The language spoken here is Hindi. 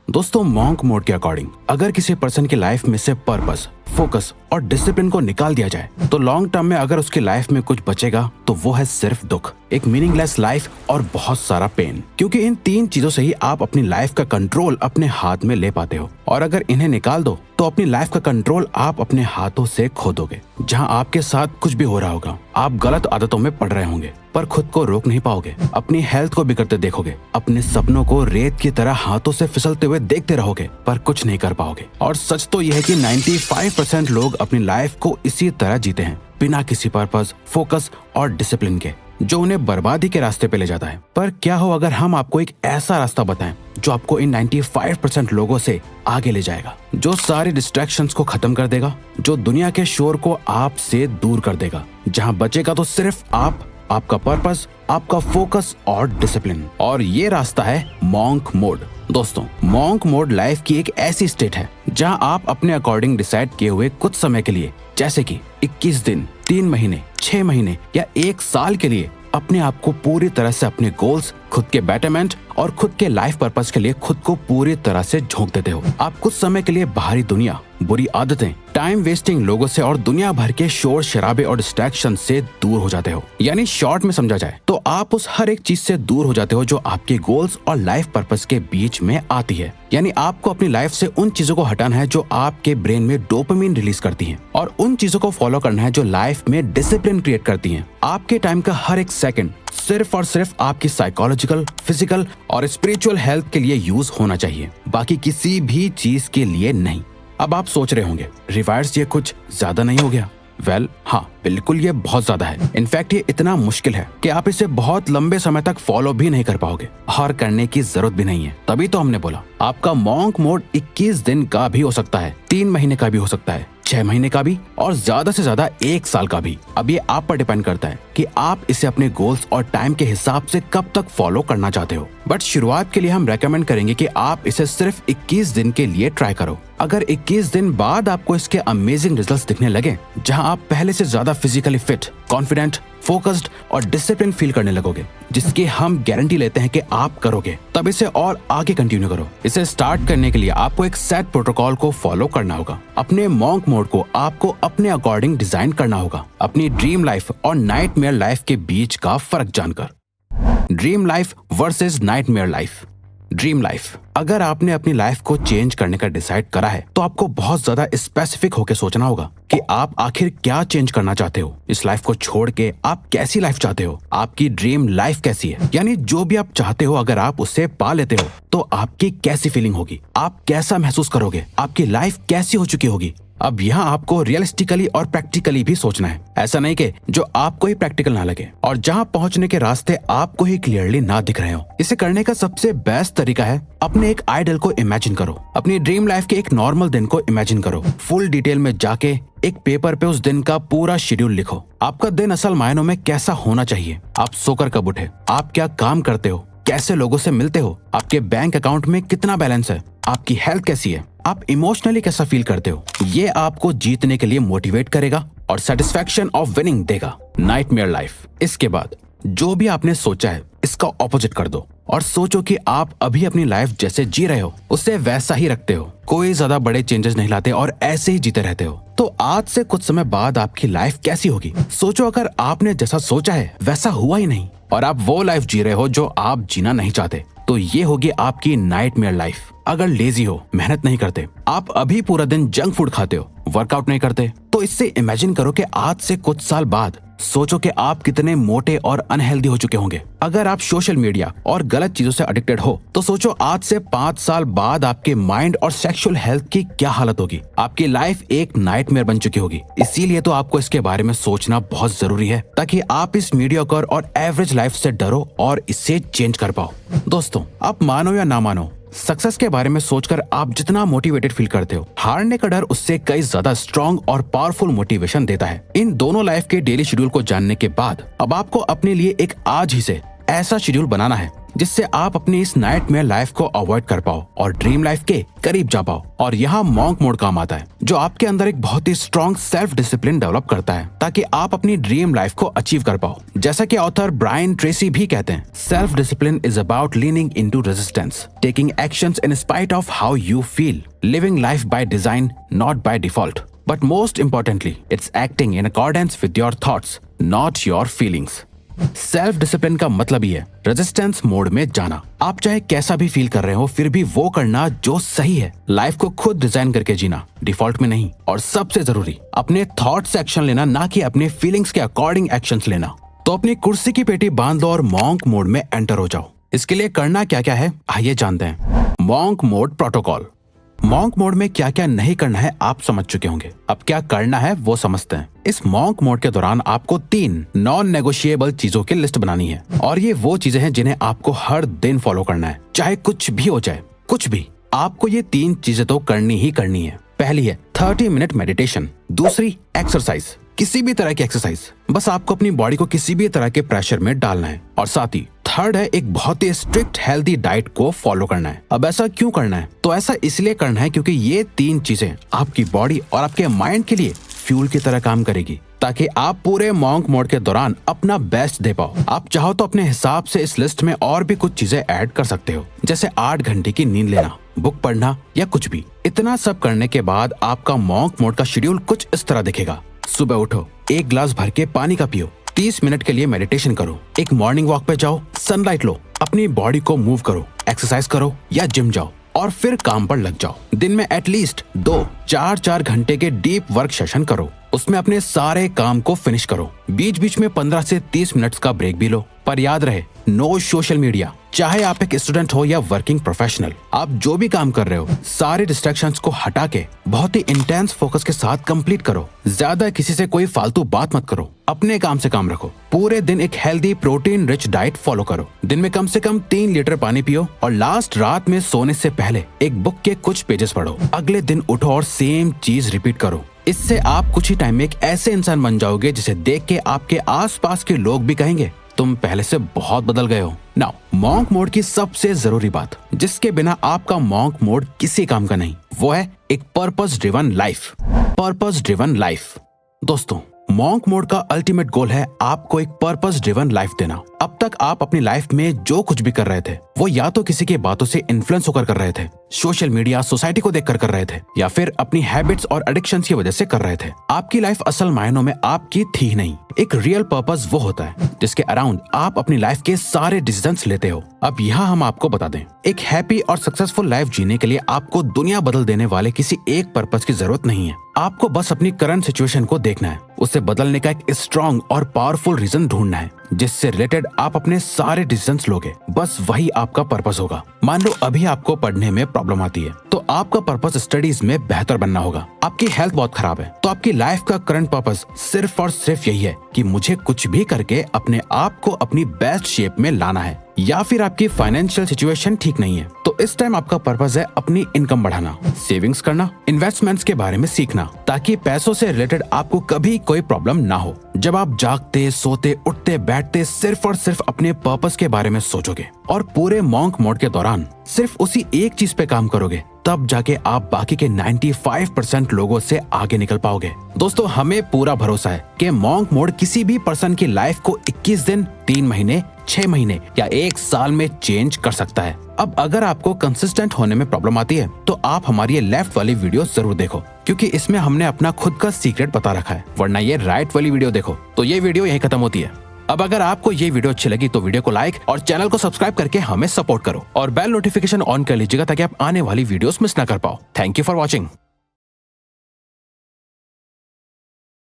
दोस्तों, मॉन्क मोड के अकॉर्डिंग अगर किसी पर्सन की लाइफ में से पर्पस, फोकस और डिसिप्लिन को निकाल दिया जाए तो लॉन्ग टर्म में अगर उसकी लाइफ में कुछ बचेगा तो वो है सिर्फ दुख, एक मीनिंगलेस लाइफ और बहुत सारा पेन। क्योंकि इन तीन चीजों से ही आप अपनी लाइफ का कंट्रोल अपने हाथ में ले पाते हो, और अगर इन्हें निकाल दो तो अपनी लाइफ का कंट्रोल आप अपने हाथों से खो दोगे। जहां आपके साथ कुछ भी हो रहा होगा, आप गलत आदतों में पड़ रहे होंगे पर खुद को रोक नहीं पाओगे, अपनी हेल्थ को बिगड़ते देखोगे, अपने सपनों को रेत की तरह हाथों से फिसलते हुए देखते रहोगे पर कुछ नहीं कर पाओगे। और सच तो यह है कि 95% लोग अपनी लाइफ को इसी तरह जीते हैं, बिना किसी पर्पस, फोकस और डिसिप्लिन के, जो उन्हें बर्बादी के रास्ते पे ले जाता है। पर क्या हो अगर हम आपको एक ऐसा रास्ता बताएं जो आपको इन 95% लोगों से आगे ले जाएगा, जो सारे डिस्ट्रैक्शंस को खत्म कर देगा, जो दुनिया के शोर को आपसे दूर कर देगा, जहां बचेगा तो सिर्फ आप, आपका पर्पस, आपका फोकस और डिसिप्लिन। और ये रास्ता है मॉन्क मोड। दोस्तों, मॉन्क मोड लाइफ की एक ऐसी स्टेट है जहां आप अपने अकॉर्डिंग डिसाइड किए हुए कुछ समय के लिए, जैसे कि 21 दिन, 3 महीने, 6 महीने या 1 साल के लिए अपने आप को पूरी तरह से अपने गोल्स, खुद के बेटरमेंट और खुद के लाइफ पर्पस के लिए खुद को पूरी तरह से झोंक देते हो। आप कुछ समय के लिए बाहरी दुनिया, बुरी आदतें, टाइम वेस्टिंग लोगों से और दुनिया भर के शोर शराबे और डिस्ट्रैक्शन से दूर हो जाते हो। यानी शॉर्ट में समझा जाए तो आप उस हर एक चीज से दूर हो जाते हो जो आपके गोल्स और लाइफ पर्पस के बीच में आती है। यानी आपको अपनी लाइफ से उन चीजों को हटाना है जो आपके ब्रेन में डोपामिन रिलीज करती हैं, और उन चीजों को फॉलो करना है जो लाइफ में डिसिप्लिन क्रिएट करती हैं। आपके टाइम का हर एक सेकंड सिर्फ और सिर्फ आपकी साइकोलॉजिकल, फिजिकल और स्पिरिचुअल हेल्थ के लिए यूज होना चाहिए, बाकी किसी भी चीज के लिए नहीं। अब आप सोच रहे होंगे, रिवायर्स ये कुछ ज्यादा नहीं हो गया? वेल, हाँ, बिल्कुल ये बहुत ज्यादा है। इनफैक्ट ये इतना मुश्किल है कि आप इसे बहुत लंबे समय तक फॉलो भी नहीं कर पाओगे, और करने की जरूरत भी नहीं है। तभी तो हमने बोला आपका मॉन्क मोड 21 दिन का भी हो सकता है, 3 महीने का भी हो सकता है, 6 महीने का भी, और ज्यादा से ज्यादा 1 साल का भी। अब ये आप पर डिपेंड करता है कि आप इसे अपने गोल्स और टाइम के हिसाब से कब तक फॉलो करना चाहते हो। बट शुरुआत के लिए हम रेकमेंड करेंगे कि आप इसे सिर्फ 21 दिन के लिए ट्राई करो। अगर 21 दिन बाद आपको इसके अमेजिंग रिजल्ट्स दिखने लगे, जहां आप पहले से ज्यादा फिजिकली फिट, कॉन्फिडेंट, फोकस्ड और डिसिप्लिन फील करने लगोगे, जिसकी हम गारंटी लेते हैं कि आप करोगे, तब इसे और आगे कंटिन्यू करो। इसे स्टार्ट करने के लिए आपको एक सेट प्रोटोकॉल को फॉलो करना होगा। अपने मॉन्क मोड को आपको अपने अकॉर्डिंग डिजाइन करना होगा, अपनी ड्रीम लाइफ और नाइटमेयर लाइफ के बीच का फर्क जानकर। Dream life versus nightmare life. Dream life, अगर आपने अपनी लाइफ को चेंज करने का डिसाइड करा है तो आपको बहुत ज्यादा स्पेसिफिक होकर सोचना होगा कि आप आखिर क्या चेंज करना चाहते हो। इस लाइफ को छोड़ के आप कैसी लाइफ चाहते हो, आपकी ड्रीम लाइफ कैसी है। यानी जो भी आप चाहते हो, अगर आप उसे पा लेते हो तो आपकी कैसी फीलिंग होगी, आप कैसा महसूस करोगे, आपकी लाइफ कैसी हो चुकी होगी। अब यहाँ आपको रियलिस्टिकली और प्रैक्टिकली भी सोचना है। ऐसा नहीं कि जो आपको ही प्रैक्टिकल ना लगे और जहाँ पहुँचने के रास्ते आपको ही क्लियरली ना दिख रहे हो। इसे करने का सबसे बेस्ट तरीका है अपने एक आइडल को इमेजिन करो। अपनी ड्रीम लाइफ के एक नॉर्मल दिन को इमेजिन करो। फुल डिटेल में जाके एक पेपर पे उस दिन का पूरा शेड्यूल लिखो। आपका दिन असल मायनों में कैसा होना चाहिए। आप सोकर कब उठे, आप क्या काम करते हो, कैसे लोगों से मिलते हो, आपके बैंक अकाउंट में कितना बैलेंस है, आपकी हेल्थ कैसी है, आप इमोशनली कैसा फील करते हो। ये आपको जीतने के लिए मोटिवेट करेगा और सेटिस्फैक्शन ऑफ विनिंग देगा। Nightmare life. इसके बाद जो भी आपने सोचा है इसका ऑपोजिट कर दो और सोचो कि आप अभी अपनी लाइफ जैसे जी रहे हो उससे वैसा ही रखते हो, कोई ज्यादा बड़े चेंजेस नहीं लाते और ऐसे ही जीते रहते हो। तो आज से कुछ समय बाद आपकी लाइफ कैसी होगी। सोचो अगर आपने जैसा सोचा है वैसा हुआ ही नहीं और आप वो लाइफ जी रहे हो जो आप जीना नहीं चाहते, तो ये होगी आपकी नाइटमेयर लाइफ। अगर लेजी हो, मेहनत नहीं करते, आप अभी पूरा दिन जंक फूड खाते हो, वर्कआउट नहीं करते, तो इससे इमेजिन करो कि आज से कुछ साल बाद सोचो कि आप कितने मोटे और अनहेल्दी हो चुके होंगे। अगर आप सोशल मीडिया और गलत चीजों से एडिक्टेड हो तो सोचो आज से 5 साल बाद आपके माइंड और सेक्सुअल हेल्थ की क्या हालत होगी। आपकी लाइफ एक नाइटमेयर बन चुकी होगी। इसीलिए तो आपको इसके बारे में सोचना बहुत जरूरी है ताकि आप इस मीडियोकर और एवरेज लाइफ से डरो और इसे चेंज कर पाओ। दोस्तों, आप मानो या ना मानो, सक्सेस के बारे में सोचकर आप जितना मोटिवेटेड फील करते हो, हारने का डर उससे कई ज्यादा स्ट्रॉन्ग और पावरफुल मोटिवेशन देता है। इन दोनों लाइफ के डेली शेड्यूल को जानने के बाद अब आपको अपने लिए एक आज ही से ऐसा शेड्यूल बनाना है जिससे आप अपनी इस नाइटमेयर लाइफ को अवॉइड कर पाओ और ड्रीम लाइफ के करीब जा पाओ। और यहाँ मॉन्क मोड काम आता है, जो आपके अंदर एक बहुत ही स्ट्रॉन्ग सेल्फ डिसिप्लिन डेवलप करता है ताकि आप अपनी ड्रीम लाइफ को अचीव कर पाओ। जैसा कि ऑथर ब्रायन ट्रेसी भी कहते हैं, self discipline is about leaning into resistance, taking actions in spite of how you feel, living life by design not by default, but most importantly it's acting in accordance with your thoughts not your feelings. Self discipline का मतलब ही है रेजिस्टेंस मोड में जाना। आप चाहे कैसा भी फील कर रहे हो, फिर भी वो करना जो सही है। लाइफ को खुद डिजाइन करके जीना, डिफॉल्ट में नहीं। और सबसे जरूरी, अपने थॉट्स से एक्शन लेना, ना कि अपने फीलिंग्स के अकॉर्डिंग एक्शंस लेना। तो अपनी कुर्सी की पेटी बांध लो और मॉन्क मोड में एंटर हो जाओ। इसके लिए करना क्या क्या है, आइए जानते हैं। Monk mode protocol. Monk mode में क्या क्या नहीं करना है आप समझ चुके होंगे। अब क्या करना है वो समझते हैं। इस मॉन्क मोड के दौरान आपको 3 नॉन नेगोशिएबल चीजों की लिस्ट बनानी है, और ये वो चीजें हैं जिन्हें आपको हर दिन फॉलो करना है, चाहे कुछ भी हो जाए। कुछ भी, आपको ये 3 चीजें तो करनी ही करनी है। पहली है 30 मिनट मेडिटेशन। दूसरी, एक्सरसाइज, किसी भी तरह की एक्सरसाइज, बस आपको अपनी बॉडी को किसी भी तरह के प्रेशर में डालना है। और साथ ही थर्ड है एक बहुत ही स्ट्रिक्ट हेल्दी डाइट को फॉलो करना है। अब ऐसा क्यों करना है? तो ऐसा इसलिए करना है क्योंकि ये 3 चीजें आपकी बॉडी और आपके माइंड के लिए फ्यूल की तरह काम करेगी, ताकि आप पूरे मॉन्क मोड के दौरान अपना बेस्ट दे पाओ। आप चाहो तो अपने हिसाब से इस लिस्ट में और भी कुछ चीजें ऐड कर सकते हो, जैसे 8 घंटे की नींद लेना, बुक पढ़ना या कुछ भी। इतना सब करने के बाद आपका मॉन्क मोड का शेड्यूल कुछ इस तरह दिखेगा। सुबह उठो, 1 गिलास भर के पानी का पियो, 30 मिनट के लिए मेडिटेशन करो, एक मॉर्निंग वॉक पे जाओ, सनलाइट लो, अपनी बॉडी को मूव करो, एक्सरसाइज करो या जिम जाओ, और फिर काम पर लग जाओ। दिन में एटलीस्ट 2-4 घंटे के डीप वर्क सेशन करो, उसमें अपने सारे काम को फिनिश करो। बीच बीच में 15 से 30 मिनट्स का ब्रेक भी लो, पर याद रहे, नो सोशल मीडिया। चाहे आप एक स्टूडेंट हो या वर्किंग प्रोफेशनल, आप जो भी काम कर रहे हो, सारे डिस्ट्रैक्शंस को हटा के बहुत ही इंटेंस फोकस के साथ कंप्लीट करो। ज्यादा किसी से कोई फालतू बात मत करो, अपने काम से काम रखो। पूरे दिन एक healthy protein rich diet follow करो। दिन में कम से कम 3 लीटर पानी पियो, और लास्ट रात में सोने से पहले एक बुक के कुछ पेजेस पढ़ो। अगले दिन उठो और सेम चीज रिपीट करो। इससे आप कुछ ही टाइम में एक ऐसे इंसान बन जाओगे जिसे देख के आपके आसपास के लोग भी कहेंगे तुम पहले से बहुत बदल गए हो। नाउ, मॉन्क मोड की सबसे जरूरी बात, जिसके बिना आपका मॉन्क मोड किसी काम का नहीं, वो है एक purpose driven life. Purpose driven life. दोस्तों, मॉन्क मोड का अल्टीमेट गोल है आपको एक पर्पस ड्रिवन लाइफ देना। अब तक आप अपनी लाइफ में जो कुछ भी कर रहे थे, वो या तो किसी की बातों से इन्फ्लुएंस होकर कर रहे थे, सोशल मीडिया, सोसाइटी को देखकर कर रहे थे, या फिर अपनी हैबिट्स और एडिक्शंस की वजह से कर रहे थे। आपकी लाइफ असल मायनों में आपकी थी ही नहीं। एक रियल पर्पस वो होता है जिसके अराउंड आप अपनी लाइफ के सारे डिसीजंस लेते हो। अब यहाँ हम आपको बता दें, एक हैप्पी और सक्सेसफुल लाइफ जीने के लिए आपको दुनिया बदल देने वाले किसी एक पर्पस की जरूरत नहीं है। आपको बस अपनी करंट सिचुएशन को देखना है, उसे बदलने का एक स्ट्रॉन्ग और पावरफुल रीजन ढूंढना है जिससे रिलेटेड आप अपने सारे डिसीजंस लोगे। बस वही आपका पर्पस होगा। मान लो अभी आपको पढ़ने में प्रॉब्लम आती है, तो आपका पर्पस स्टडीज में बेहतर बनना होगा। आपकी हेल्थ बहुत खराब है, तो आपकी लाइफ का करंट पर्पस सिर्फ और सिर्फ यही है कि मुझे कुछ भी करके अपने आप को अपनी बेस्ट शेप में लाना है। या फिर आपकी फाइनेंशियल सिचुएशन ठीक नहीं है, तो इस टाइम आपका पर्पस है अपनी इनकम बढ़ाना, सेविंग्स करना, इन्वेस्टमेंट्स के बारे में सीखना, ताकि पैसों से रिलेटेड आपको कभी कोई प्रॉब्लम ना हो। जब आप जागते, सोते, उठते, बैठते सिर्फ और सिर्फ अपने पर्पस के बारे में सोचोगे और पूरे मॉन्क मोड के दौरान सिर्फ उसी एक चीज पे काम करोगे, तब जाके आप बाकी के 95% लोगों से आगे निकल पाओगे। दोस्तों, हमें पूरा भरोसा है कि मॉन्क मोड किसी भी पर्सन की लाइफ को 21 दिन, 3 महीने, 6 महीने या 1 साल में चेंज कर सकता है। अब अगर आपको कंसिस्टेंट होने में प्रॉब्लम आती है, तो आप हमारी ये लेफ्ट वाली वीडियो जरूर देखो, क्योंकि इसमें हमने अपना खुद का सीक्रेट बता रखा है। वरना ये राइट वाली वीडियो देखो। तो ये वीडियो यहीं खत्म होती है। अब अगर आपको ये वीडियो अच्छी लगी तो वीडियो को लाइक और चैनल को सब्सक्राइब करके हमें सपोर्ट करो, और बेल नोटिफिकेशन ऑन कर लीजिएगा ताकि आप आने वाली वीडियोस मिस ना कर पाओ। Thank you for watching.